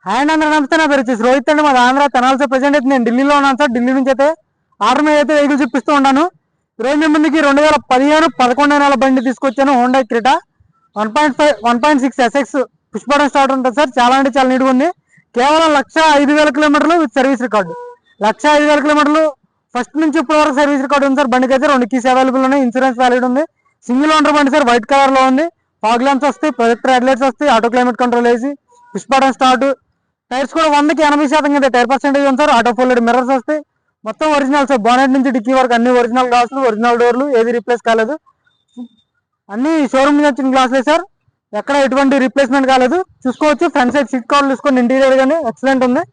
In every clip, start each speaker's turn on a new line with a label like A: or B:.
A: Hi అండి, అందరూ నమస్తే. నా పేరు వచ్చేసి రోహిత్ అండి. మాది ఆంధ్ర తెనాలి. ప్రజెంట్ అయితే నేను ఢిల్లీలో ఉన్నాను సార్. ఢిల్లీ నుంచి అయితే ఆర్డర్ మీద అయితే వెహికల్ చూపిస్తూ ఉన్నాను. ఈరోజు మీ ముందుకి 2015 11 నెల బండి తీసుకొచ్చాను. Honda Creta 1.5 1.6 SX push button start ఉంటుంది సార్. చాలా అంటే చాలా నీట్గా ఉంది. కేవలం 1,05,000 కిలోమీటర్లు విత్ సర్వీస్ రికార్డు. 1,05,000 కిలోమీటర్లు ఫస్ట్ నుంచి ఇప్పటి వరకు సర్వీస్ రికార్డు ఉంది సార్. బండికి అయితే 2 కీస్ అవైలబుల్ ఉన్నాయి. ఇన్సూరెన్స్ వ్యాలిడ్ ఉంది. సింగిల్ ఓనర్ బండి సార్. వైట్ కలర్ లో ఉంది. ఫాగ్ ల్యాంప్స్ వస్తాయి, ప్రొజెక్టర్ హెడ్లైట్స్ వస్తాయి, ఆటో క్లైమేట్ కంట్రోల్ వేసి పుష్ బటన్ స్టార్ట్. టైర్స్ కూడా 100కి 80% అయితే టైర్ పర్సెంటేజ్ ఉంది సార్. ఆటో ఫోల్డెడ్ మిర్రర్స్ వస్తాయి. మొత్తం ఒరిజినల్ సార్. బానెట్ నుంచి డిక్కీ వరకు అన్ని ఒరిజినల్ గ్లాసులు, ఒరిజినల్ డోర్లు, ఏది రీప్లేస్ కాలేదు. అన్ని షోరూమ్ నుంచి వచ్చిన గ్లాసులే సార్. ఎక్కడ ఎటువంటి రీప్లేస్మెంట్ కాలేదు. చూసుకోవచ్చు. ఫ్రంట్ సైడ్ సీట్ కవర్లు చూసుకోండి. ఇంటీరియర్ గానీ ఎక్సలెంట్ ఉంది.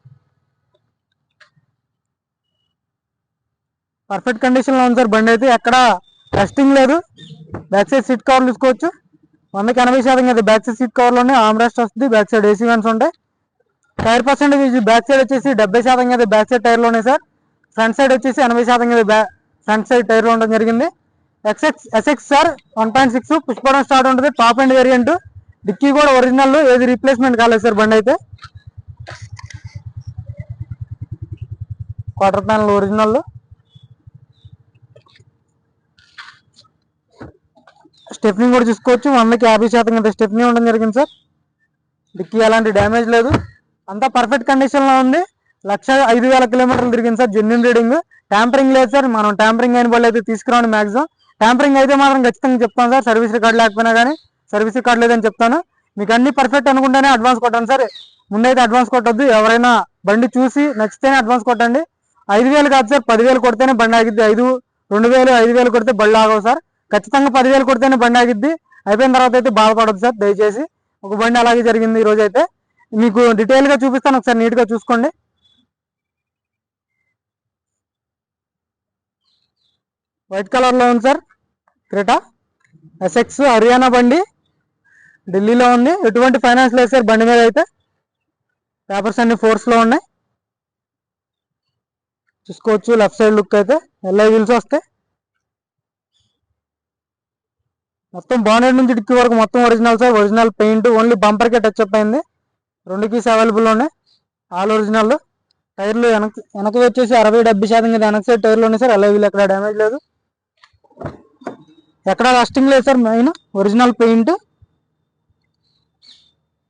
A: పర్ఫెక్ట్ కండిషన్ లో ఉంది సార్. బండి అయితే ఎక్కడ టెస్టింగ్ లేదు. బ్యాక్ సైడ్ సీట్ కవర్లు చూసుకోవచ్చు. 100కి 80% అయితే బ్యాక్ సైడ్ సీట్ కవర్లు ఉన్నాయి. ఆర్మ్ రెస్ట్ వస్తుంది. బ్యాక్ సైడ్ ఏసీ వెంట్స్ ఉంటాయి. టైర్ పర్సెంటేజ్ బ్యాక్ సైడ్ వచ్చేసి 70% అయితే బ్యాక్ సైడ్ టైర్లు ఉన్నాయి సార్. ఫ్రంట్ సైడ్ వచ్చేసి 80% అయితే ఫ్రంట్ సైడ్ టైర్లు ఉండడం జరిగింది. SX sir 1.6 push button start ఉంటుంది. Top and variant. డిక్కీ కూడా ఒరిజినల్, ఏది రీప్లేస్మెంట్ కాలేదు సార్. బండి అయితే క్వార్టర్ ప్యానల్ ఒరిజినల్. స్టెప్నీ కూడా చూసుకోవచ్చు. 100కి 50% అయితే స్టెప్నీ ఉండడం జరిగింది సార్. డిక్కీ ఎలాంటి డ్యామేజ్ లేదు. అంతా పర్ఫెక్ట్ కండిషన్ లో ఉంది. 1,05,000 కిలోమీటర్లు తిరిగింది సార్. Genuine reading. ట్యాంపరింగ్ లేదు సార్. మనం ట్యాంపరింగ్ అయిన వాళ్ళు అయితే తీసుకురాండి. మాక్సిమం ట్యాంపరింగ్ అయితే మాత్రం ఖచ్చితంగా చెప్తాను సార్. సర్వీస్ రికార్డ్ లేకపోయినా కానీ సర్వీస్ రికార్డ్ లేదని చెప్తాను. మీకు అన్ని పర్ఫెక్ట్ అనుకుంటేనే అడ్వాన్స్ కొట్టండి సార్. ముందైతే అడ్వాన్స్ కొట్టద్దు. ఎవరైనా బండి చూసి నచ్చితేనే అడ్వాన్స్ కొట్టండి. 5,000 కాదు సార్, 10,000 కొడితేనే బండి ఆగిద్ది. 2,000 5,000 కొడితే బండి ఆగవు సార్. ఖచ్చితంగా 10,000 కొడితేనే బండి ఆగిద్ది. అయిపోయిన తర్వాత అయితే బాధపడదు సార్ దయచేసి. ఒక బండి అలాగే జరిగింది ఈ రోజు అయితే. మీకు డీటెయిల్ గా చూపిస్తాను, ఒకసారి నీట్ గా చూసుకోండి. వైట్ కలర్ లో ఉంది సార్. క్రెటా ఎస్ఎక్స్ హర్యానా బండి. ఢిల్లీలో ఉంది. ఎటువంటి ఫైనాన్స్ లేదు సార్ బండి మీద అయితే. పేపర్స్ అన్ని ఫోర్స్ లో ఉన్నాయి. చూసుకోవచ్చు. లెఫ్ట్ సైడ్ లుక్ అయితే ఎల్ఐ వీల్స్ వస్తాయి. మొత్తం బానెట్ నుంచి డిక్కీ వరకు మొత్తం original sir. Original paint. Only bumper కే టచ్ అప్ అయింది. 2 కీస్ అవైలబుల్ ఉన్నాయి. All original. టైర్లు వెనక్కి వచ్చేసి 60-70% వెనక సైడ్ టైర్లు ఉన్నాయి సార్. ఎల్ఐ వీల్ ఎక్కడ డ్యామేజ్ లేదు. ఎక్కడ రస్టింగ్ లేదు sir. Main original paint.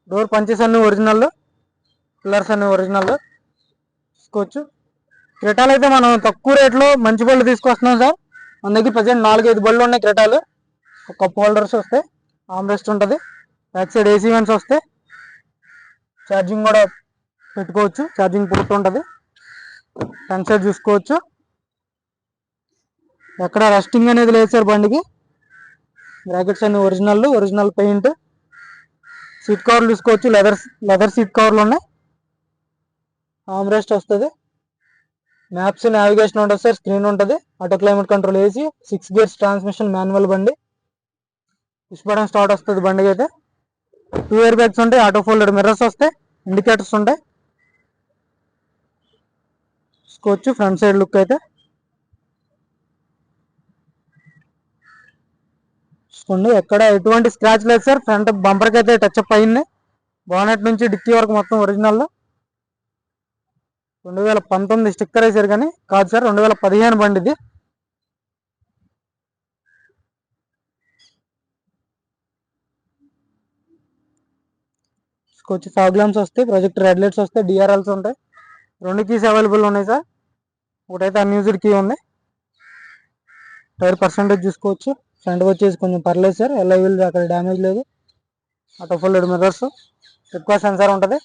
A: Door punches అన్ని ఒరిజినల్. పిల్లర్స్ అన్ని ఒరిజినల్. చూసుకోవచ్చు. క్రెటాలు అయితే మనం తక్కువ రేట్లో మంచి బళ్ళు తీసుకొస్తున్నాం సార్. మన దగ్గర ప్రజెంట్ 4-5 బళ్ళు ఉన్నాయి క్రెటాలు. కప్ హోల్డర్స్ వస్తాయి. ఆర్మ్ రెస్ట్ ఉంటుంది. బ్యాక్ సైడ్ ఏసీ వెంట్స్ వస్తాయి. ఛార్జింగ్ కూడా పెట్టుకోవచ్చు. ఛార్జింగ్ పోర్ట్ ఉంటుంది. ఫ్రంట్ సైడ్ చూసుకోవచ్చు. ఎక్కడ రస్టింగ్ అనేది లేదు సార్ బండికి. బ్రాకెట్స్ అన్ని ఒరిజినల్ పెయింట్. సీట్ కవర్లు చూసుకోవచ్చు. లెదర్ సీట్ కవర్లు ఉన్నాయి. ఆర్మ్ రెస్ట్ వస్తుంది. మ్యాప్స్ నావిగేషన్ ఉంటుంది సార్. స్క్రీన్ ఉంటుంది. Auto climate control AC. 6 gears transmission manual బండి. పుష్ బటన్ స్టార్ట్ వస్తుంది బండికి అయితే. 2 ఇయర్ బ్యాగ్స్ ఉంటాయి. ఆటో ఫోల్డెడ్ మిర్రర్స్ వస్తాయి. ఇండికేటర్స్ ఉంటాయి. చూసుకోవచ్చు. ఫ్రంట్ సైడ్ లుక్ అయితే చూసుకోండి. ఎక్కడ ఎటువంటి స్క్రాచ్ లేదు సార్. ఫ్రంట్ బంపర్కి అయితే టచ్ అప్ అయింది. బానెట్ నుంచి డిక్కీ వరకు మొత్తం ఒరిజినల్. 2019 స్టిక్కర్ వేసారు కానీ కాదు సార్. 2015 బండి ఇది. చూసుకోవచ్చు. ఫాగ్ ల్యాంప్స్ వస్తాయి, ప్రొజెక్టర్ హెడ్లైట్స్ వస్తాయి, డిఆర్ఎల్స్ ఉంటాయి. 2 కీస్ అవైలబుల్ ఉన్నాయి సార్. ఒకటైతే అన్యూజ్డ్ కీ ఉంది. టైర్ పర్సెంటేజ్ చూసుకోవచ్చు. ఫ్రంట్ వచ్చేసి కొంచెం పర్లేదు సార్. ఎల్ఐ వీల్ అక్కడ డ్యామేజ్ లేదు. Auto folded mirrors. ఎక్కువ సెన్సార్ ఉంటుంది.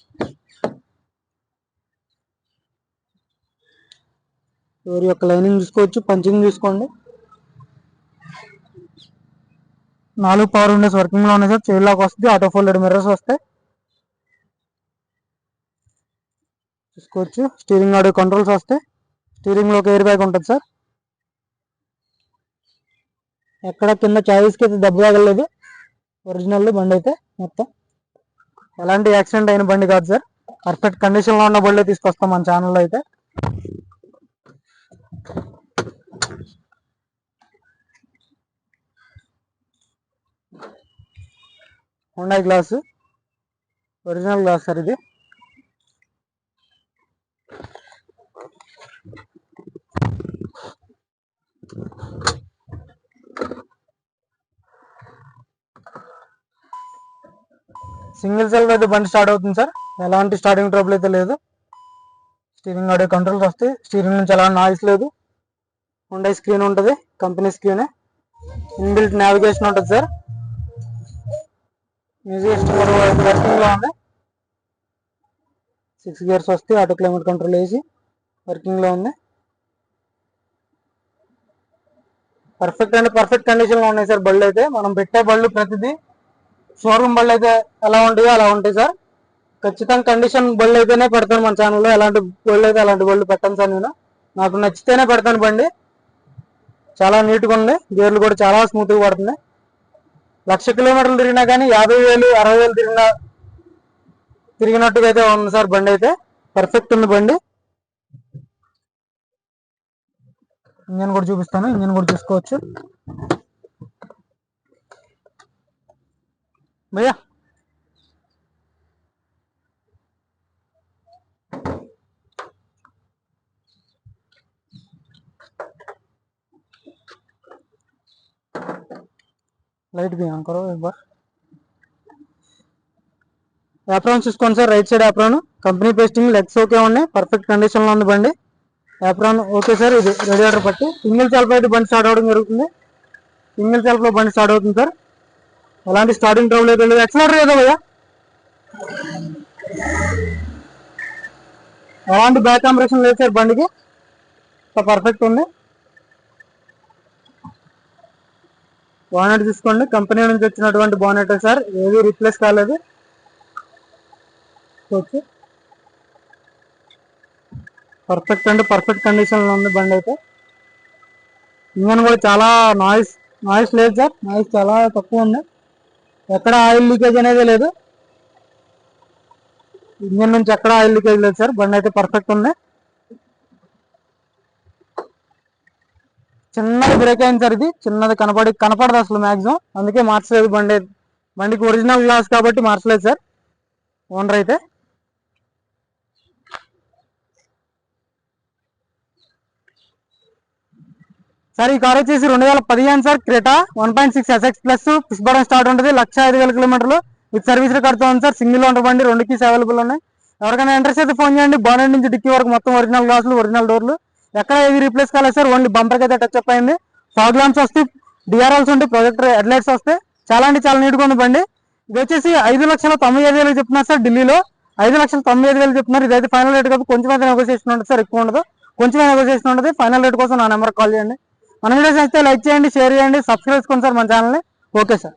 A: డోర్ యొక్క లైనింగ్ చూసుకోవచ్చు. పంచింగ్ చూసుకోండి. 4 పవర్ విండోస్ వర్కింగ్ లో ఉన్నాయి సార్. చైర్ లాక్ వస్తుంది. ఆటో ఫోల్డెడ్ మిర్రర్స్ వస్తాయి. చూసుకోవచ్చు. స్టీరింగ్ ఆడియో కంట్రోల్స్ వస్తాయి. స్టీరింగ్ లో ఒక ఎయిర్ బ్యాగ్ ఉంటుంది సార్. ఎక్కడ కింద చాయిస్కి అయితే దెబ్బ తగలేదు. ఒరిజినల్ బండి అయితే మొత్తం ఎలాంటి యాక్సిడెంట్ అయిన బండి కాదు సార్. పర్ఫెక్ట్ కండిషన్ లో ఉన్న బండి తీసుకొస్తాం మన ఛానల్లో అయితే. Honda glass original glass sir ఇది. సింగిల్ సెల్ఫ్ అయితే బండి స్టార్ట్ అవుతుంది సార్, ఎలాంటి స్టార్టింగ్ ట్రబుల్ అయితే లేదు. స్టీరింగ్ ఆడియో కంట్రోల్స్ వస్తాయి, స్టీరింగ్ నుంచి ఎలాంటి నాయిస్ లేదు. హుండై స్క్రీన్ ఉంటుంది, కంపెనీ స్క్రీనే. ఇన్బిల్ట్ నావిగేషన్ ఉంటుంది సార్. మ్యూజిక్ సిస్టమ్ వర్కింగ్లో ఉంది. 6 గేర్స్ వస్తాయి, ఆటో క్లైమేట్ కంట్రోల్ వేసి వర్కింగ్లో ఉంది. పర్ఫెక్ట్ అండ్ పర్ఫెక్ట్ కండిషన్లో ఉన్నాయి సార్ బళ్ళు అయితే. మనం పెట్టే బళ్ళు ప్రతిదీ షోరూమ్ బళ్ళు అయితే ఎలా ఉంటాయో అలా ఉంటాయి సార్. ఖచ్చితంగా కండిషన్ బళ్ళు అయితేనే పెడతాను మన ఛానల్లో. ఎలాంటి బళ్ళు అయితే అలాంటి బళ్ళు పెట్టాను సార్ నేను. నాకు నచ్చితేనే పెడతాను బండి. చాలా నీట్గా ఉంది, గేర్లు కూడా చాలా స్మూత్గా పడుతుంది. 1,00,000 కిలోమీటర్లు తిరిగినా కానీ 50,000 60,000 తిరిగినట్టుగా అయితే ఉంది సార్ బండి అయితే. పర్ఫెక్ట్ ఉంది బండి. ఇంజన్ కూడా చూపిస్తాను, ఇంజన్ కూడా చూసుకోవచ్చు భయ్యా. लाइट भी ऑन करो एक बार. एप्रॉन చూసుకోండి sir, right side apron company pasting legs okay ఉన్నాయి, పర్ఫెక్ట్ కండిషన్ లో ఉంది బండి. Apron okay sir. ఇది రేడియేటర్ పట్టి సింగిల్ సెల్ఫ్ అయితే బండి స్టార్ట్ అవడం జరుగుతుంది. సింగిల్ సెల్ఫ్ లో బండి స్టార్ట్ అవుతుంది సార్, ఎలాంటి స్టార్టింగ్ ట్రబుల్ అయితే లేదు. ఎక్సలరేటర్ ఏదో భయ్యా, ఎలాంటి బ్యాక్ కంప్రెషన్ లేదు సార్ బండికి, పర్ఫెక్ట్ ఉంది. బానెట్ తీసుకోండి, కంపెనీ నుంచి వచ్చినటువంటి బానెట్ సార్, ఏది రీప్లేస్ కాలేదు. ఓకే, పర్ఫెక్ట్ అంటే పర్ఫెక్ట్ కండిషన్ లో ఉంది బండి అయితే. ఇంజన్ కూడా చాలా నాయిస్ లేదు సార్, నాయిస్ చాలా తక్కువ ఉంది. ఎక్కడ ఆయిల్ లీకేజ్ అనేది లేదు, ఇంజన్ నుంచి ఎక్కడ ఆయిల్ లీకేజ్ లేదు సార్. బండి అయితే పర్ఫెక్ట్ ఉంది. చిన్నది బ్రేక్ అయింది సార్, ఇది చిన్నది కనపడదు అసలు మ్యాక్సిమం, అందుకే మార్చలేదు బండి. బండికి ఒరిజినల్ గ్లాస్ కాబట్టి మార్చలేదు సార్ ఓనర్ అయితే. సార్ ఈ కార్ వచ్చేసి 2015 sir, Creta 1.6 SX plus push button start ఉంటుంది. 1,05,000 కిలోమీటర్లు విత్ సర్వీస్ రికార్డ్తో ఉంది సార్. సింగిల్ ఓనర్ బండి, 2 కీస్ అవైలబుల్ ఉన్నాయి. ఎవరికైనా ఇంట్రెస్ట్ అయితే ఫోన్ చేయండి. బానెట్ నుంచి డిక్కీ వరకు మొత్తం ఒరిజినల్ గ్లాసులు, ఒరిజినల్ డోర్లు, ఎక్కడ ఏది రీప్లేస్ కాలేదు సార్. ఓన్లీ బంపర్కి అయితే టచ్ అప్ అయింది. ఫాగ్ ల్యాంప్స్ వస్తాయి, డిఆర్ఎల్స్ ఉంటాయి, ప్రొజెక్టర్ హెడ్లైట్స్ వస్తాయి. చాలా అంటే చాలా నీట్గా ఉంది బండి. ఇది వచ్చేసి 5,95,000 చెప్తున్నారు సార్ ఢిల్లీలో. 5,95,000 చెప్తున్నారు. ఇదైతే ఫైనల్ రేట్ కాదు, కొంచెం అయితే నెగోసియేషన్ ఉంటుంది సార్, ఎక్కువ ఉండదు, కొంచెం నెగోసియేషన్ ఉంటుంది. ఫైనల్ రేట్ కోసం నా నెంబర్ కాల్ చేయండి. మన వీడియోస్ అయితే లైక్ చేయండి, షేర్ చేయండి, సబ్స్క్రైబ్ చేసుకోండి సార్ మన ఛానల్ని. Okay sir.